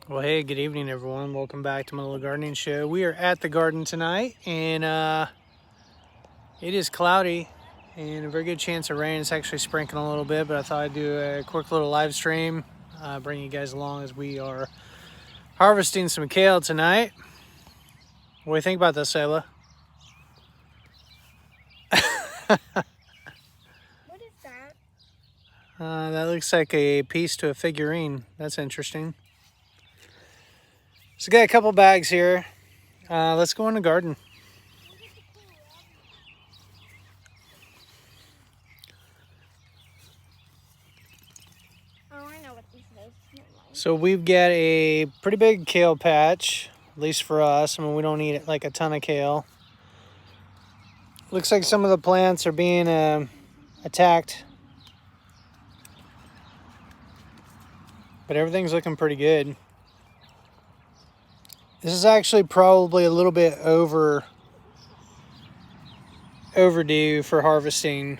Well, hey, good evening, everyone. Welcome back to my little gardening show. We are at the garden tonight, and it is cloudy and a very good chance of rain. It's actually sprinkling a little bit, but I thought I'd do a quick little live stream, bring you guys along as we are harvesting some kale tonight. What do you think about this, Sayla? What is that? That looks like a piece to a figurine. That's interesting. So, got a couple bags here. Let's go in the garden. Oh, I know what this is. So we've got a pretty big kale patch, at least for us. I mean, we don't need like a ton of kale. Looks like some of the plants are being attacked, but everything's looking pretty good. This is actually probably a little bit overdue for harvesting.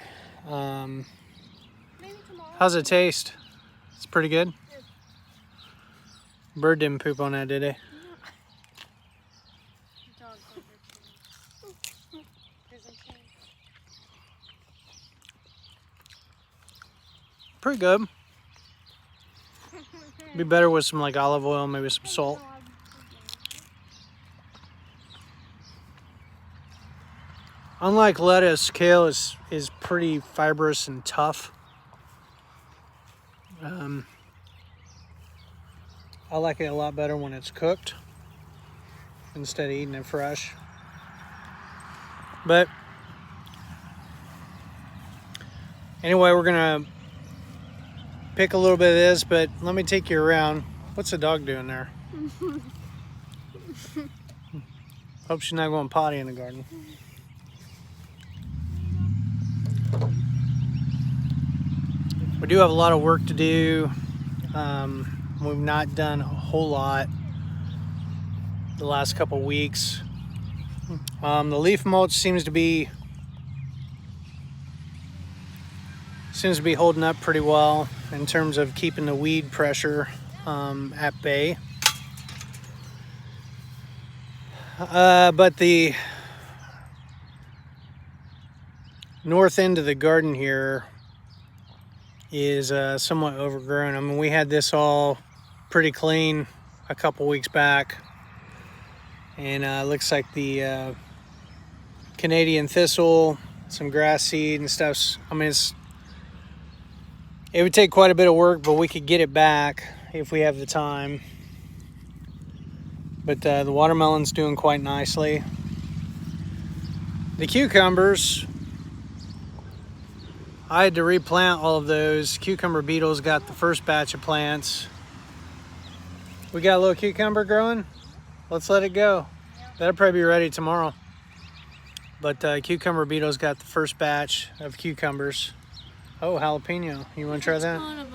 How's it taste? It's pretty good. Bird didn't poop on that, did he? Pretty good. Be better with some like olive oil, maybe some salt. Unlike lettuce, kale is pretty fibrous and tough. I like it a lot better when it's cooked instead of eating it fresh. But anyway, we're gonna pick a little bit of this, but let me take you around. What's the dog doing there? Hope she's not going potty in the garden. We do have a lot of work to do. We've not done a whole lot the last couple weeks. The leaf mulch seems to be holding up pretty well in terms of keeping the weed pressure at bay. But the north end of the garden here is somewhat overgrown. I mean, we had this all pretty clean a couple weeks back, and looks like the Canadian thistle, some grass seed and stuff. I mean, it would take quite a bit of work, but we could get it back if we have the time. But the watermelon's doing quite nicely. The cucumbers, I had to replant all of those. Cucumber beetles got the first batch of plants. We got a little cucumber growing. Let's let it go. That'll probably be ready tomorrow. But cucumber beetles got the first batch of cucumbers. Oh, jalapeno. You want to try that? One of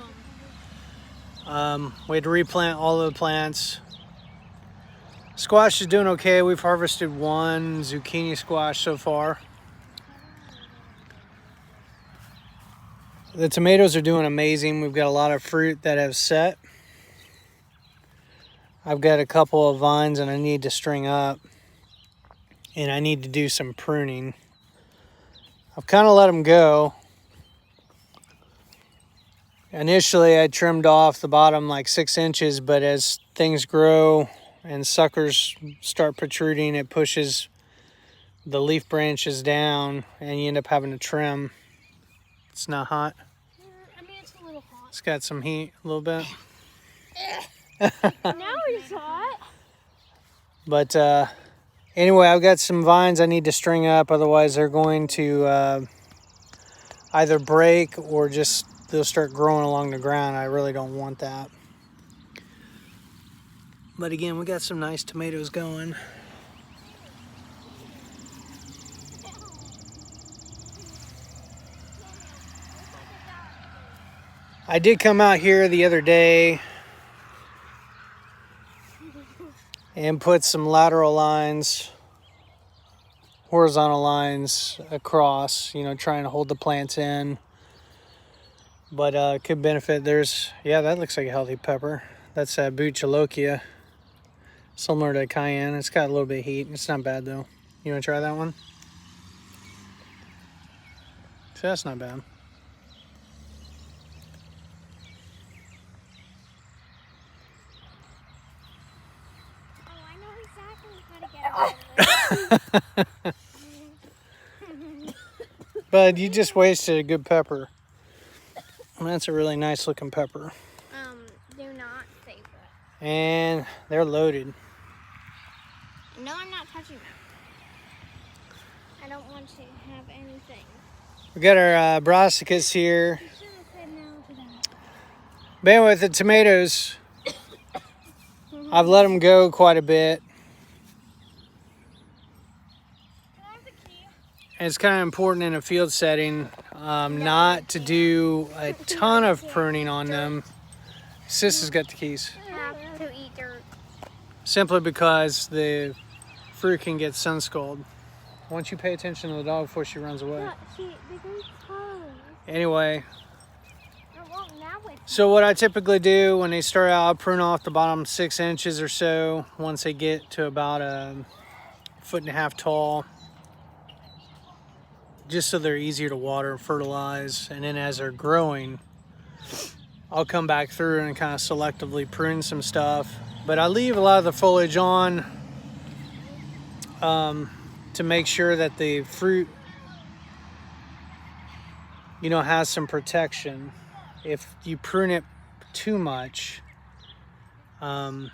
them. We had to replant all of the plants. Squash is doing okay. We've harvested one zucchini squash so far. The tomatoes are doing amazing. We've got a lot of fruit that have set. I've got a couple of vines and I need to string up, and I need to do some pruning. I've kind of let them go. Initially I trimmed off the bottom like 6 inches, but as things grow and suckers start protruding, it pushes the leaf branches down and you end up having to trim. It's not hot. I mean, it's a little hot. It's got some heat a little bit. Now it's hot. But anyway, I've got some vines I need to string up, otherwise they're going to either break or just they'll start growing along the ground. I really don't want that. But again, we got some nice tomatoes going. I did come out here the other day and put some lateral lines, horizontal lines across, you know, trying to hold the plants in. But could benefit. That looks like a healthy pepper. That's Buchalokia, similar to cayenne. It's got a little bit of heat. It's not bad though. You want to try that one? So that's not bad. Oh, I know exactly how to get it. But you just wasted a good pepper. That's a really nice looking pepper. Do not save that. And they're loaded. No, I'm not touching that. I don't want to have anything. We got our brassicas here. You should have said no to that. Man, with the tomatoes, I've let them go quite a bit. Can I have the key? And it's kind of important in a field setting not to do a ton of pruning on them. Sis has got the keys. Have to eat dirt. Simply because the fruit can get sun scalded. Once you pay attention to the dog before she runs away. Look, they're very close. Anyway, Well, now it's so what I typically do when they start out, I'll prune off the bottom 6 inches or so. Once they get to about a 1.5 feet tall, just so they're easier to water and fertilize. And then as they're growing, I'll come back through and kind of selectively prune some stuff. But I leave a lot of the foliage on to make sure that the fruit, has some protection. If you prune it too much, like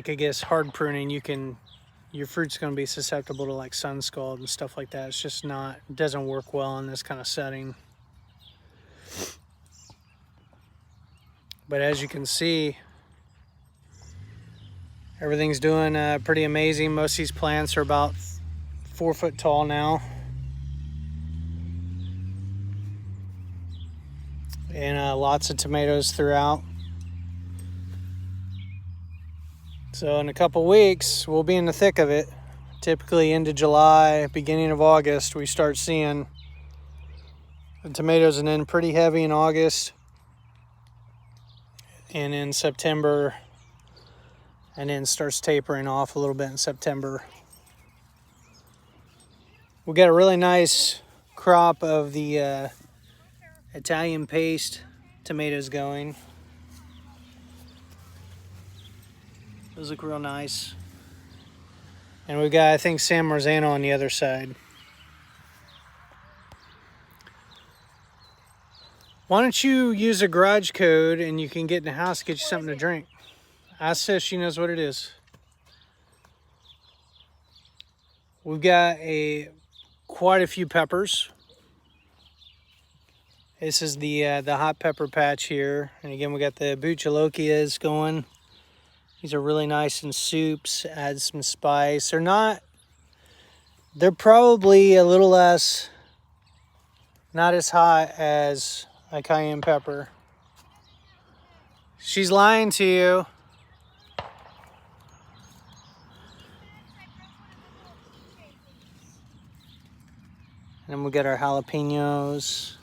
I guess hard pruning, your fruit's going to be susceptible to like sun scald and stuff like that. It's just not, it doesn't work well in this kind of setting. But as you can see, everything's doing pretty amazing. Most of these plants are about 4 foot tall now. And lots of tomatoes throughout. So in a couple weeks, we'll be in the thick of it. Typically into July, beginning of August, we start seeing the tomatoes, and then pretty heavy in August. And in September, and then starts tapering off a little bit in September. We got a really nice crop of the Italian paste tomatoes going. Those look real nice. And we got, I think, San Marzano on the other side. Why don't you use a garage code and you can get in the house and get you something to drink? Ask Sis, she knows what it is. We've got quite a few peppers. This is the hot pepper patch here. And again, we got the Buchalokias going. These are really nice in soups, add some spice. They're probably a little less, not as hot as a cayenne pepper. She's lying to you. And then we got our jalapenos.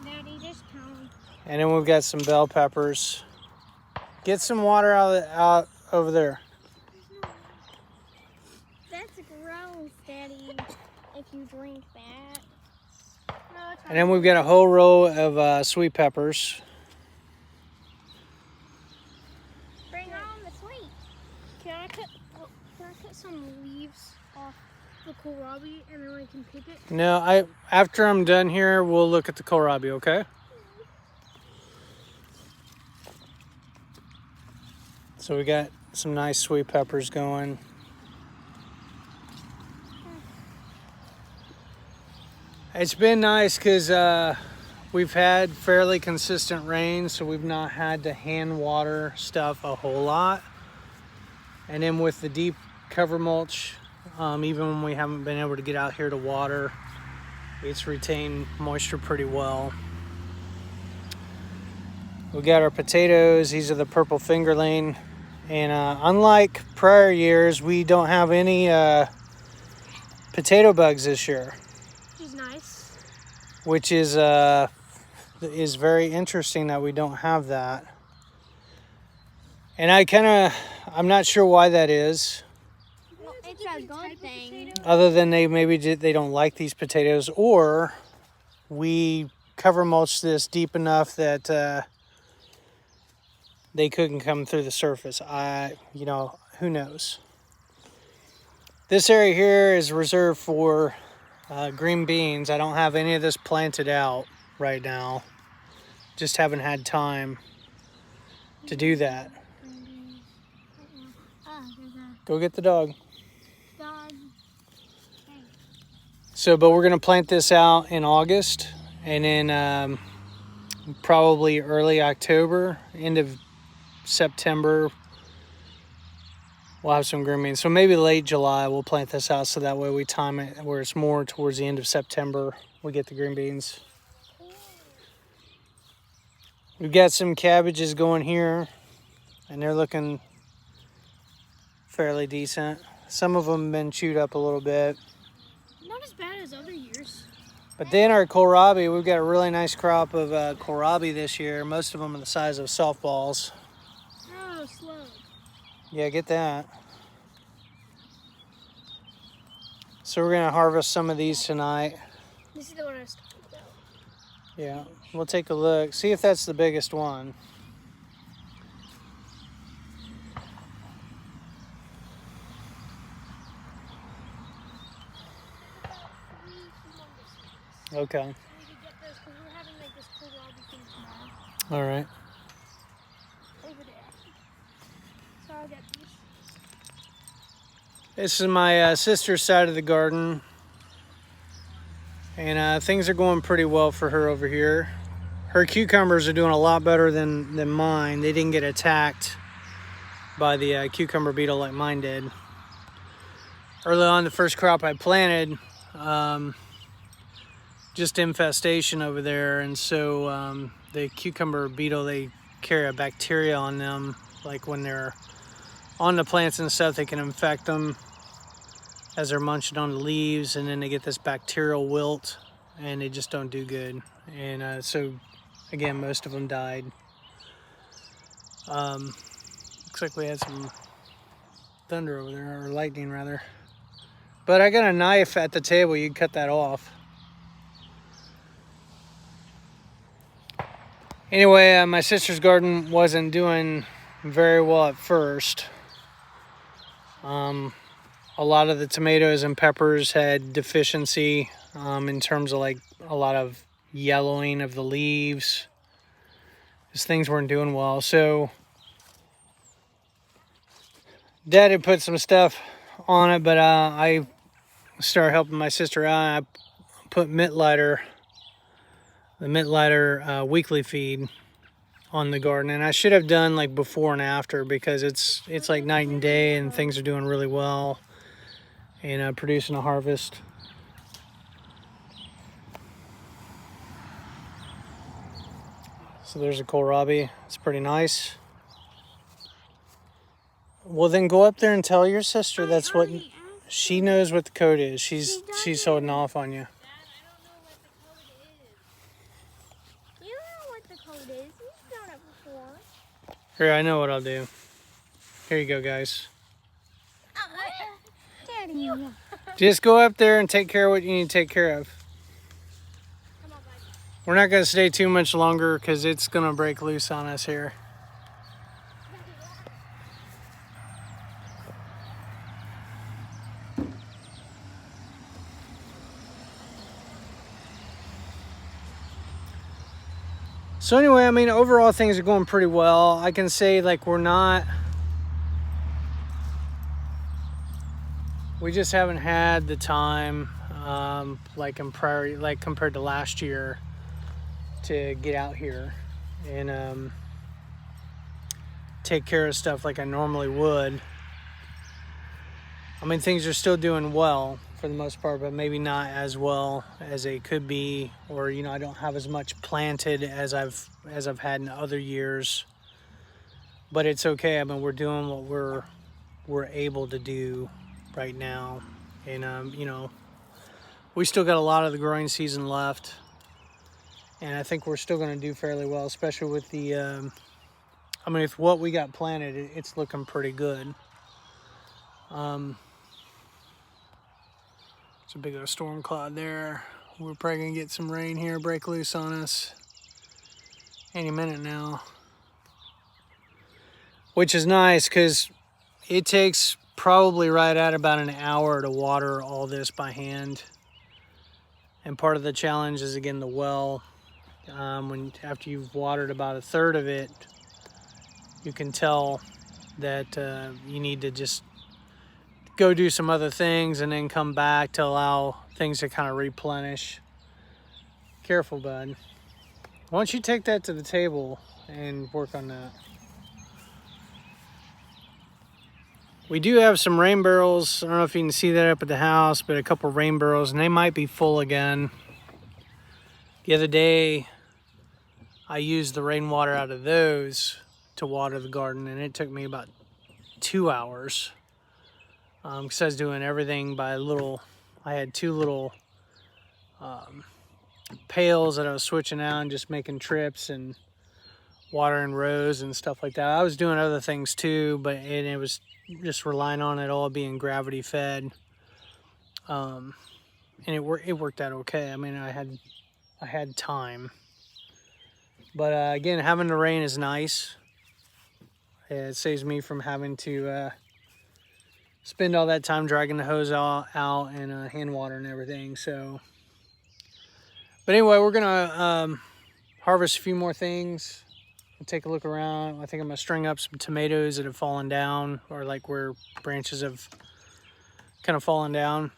Daddy, just come. And then we've got some bell peppers. Get some water out over there. That's gross, Daddy. If you drink that. No, it's And then we've got a whole row of sweet peppers. bring on the sweet. Can I cut some leaves off the kohlrabi and then we can pick it? No, after I'm done here, we'll look at the kohlrabi, okay? So we got some nice sweet peppers going. It's been nice because we've had fairly consistent rain, so we've not had to hand water stuff a whole lot. And then with the deep cover mulch, even when we haven't been able to get out here to water, it's retained moisture pretty well. We got our potatoes. These are the purple fingerling. And unlike prior years, we don't have any potato bugs this year. Which is nice. which is very interesting that we don't have that. And I'm not sure why that is. Well, it's a good thing. Other than they don't like these potatoes, or we cover mulch this deep enough that they couldn't come through the surface. Who knows? This area here is reserved for green beans. I don't have any of this planted out right now. Just haven't had time to do that. Go get the dog. So, but we're gonna plant this out in August, and then probably early October, end of September, we'll have some green beans. So maybe late July we'll plant this out, so that way we time it where it's more towards the end of September we get the green beans. We've got some cabbages going here, and they're looking fairly decent. Some of them have been chewed up a little bit. Not as bad as other years. But then our kohlrabi, we've got a really nice crop of kohlrabi this year. Most of them are the size of softballs. Oh, slow. Yeah, get that. So we're gonna harvest some of these tonight. This is the one I was talking about. Yeah, we'll take a look. See if that's the biggest one. Okay. We could get those because we're having like this kohlrabi thing tomorrow. All right. Over there. So I'll get these. This is my sister's side of the garden. And things are going pretty well for her over here. Her cucumbers are doing a lot better than mine. They didn't get attacked by the cucumber beetle like mine did. Early on, the first crop I planted, just infestation over there, and so the cucumber beetle, they carry a bacteria on them, like when they're on the plants and stuff, they can infect them as they're munching on the leaves, and then they get this bacterial wilt and they just don't do good. And so again, most of them died. Looks like we had some thunder over there, or lightning rather, but I got a knife at the table, you can cut that off. Anyway, my sister's garden wasn't doing very well at first. A lot of the tomatoes and peppers had deficiency in terms of like a lot of yellowing of the leaves. These things weren't doing well. So Dad had put some stuff on it, but I started helping my sister out. I put the Mittlighter weekly feed on the garden, and I should have done like before and after, because it's like night and day, and things are doing really well and producing a harvest. So there's a kohlrabi. It's pretty nice. Well, then go up there and tell your sister that's what she knows what the code is. She's holding off on you. You know what the code is. You've done it before. Here, I know what I'll do. Here you go, guys. Daddy. Just go up there and take care of what you need to take care of. Come on, buddy. We're not going to stay too much longer because it's going to break loose on us here. So anyway, I mean, overall things are going pretty well. I can say like we just haven't had the time compared to last year to get out here and take care of stuff like I normally would. I mean, things are still doing well for the most part, but maybe not as well as they could be, or I don't have as much planted as I've had in other years. But it's okay. I mean, we're doing what we're able to do right now, and we still got a lot of the growing season left. And I think we're still going to do fairly well, especially with the, I mean, with what we got planted, it's looking pretty good. It's a big old storm cloud there. We're probably going to get some rain here, break loose on us any minute now. Which is nice because it takes probably right at about an hour to water all this by hand. And part of the challenge is, again, the well. After you've watered about a third of it, you can tell that you need to just go do some other things and then come back to allow things to kind of replenish. Careful, bud. Why don't you take that to the table and work on that? We do have some rain barrels. I don't know if you can see that up at the house, but a couple of rain barrels, and they might be full again. The other day, I used the rainwater out of those to water the garden, and it took me about 2 hours. Because I was doing everything by I had 2 little pails that I was switching out and just making trips and watering rows and stuff like that. I was doing other things too, but it was just relying on it all being gravity fed. And it worked out okay. I mean, I had time. But again, having the rain is nice. It saves me from having to spend all that time dragging the hose out and hand water and everything. So, but anyway, we're gonna harvest a few more things. Take a look around. I think I'm gonna string up some tomatoes that have fallen down, or like where branches have kind of fallen down,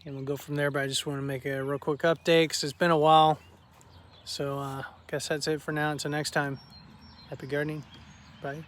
and we'll go from there. But I just want to make a real quick update because it's been a while. So guess that's it for now. Until next time, happy gardening. Bye.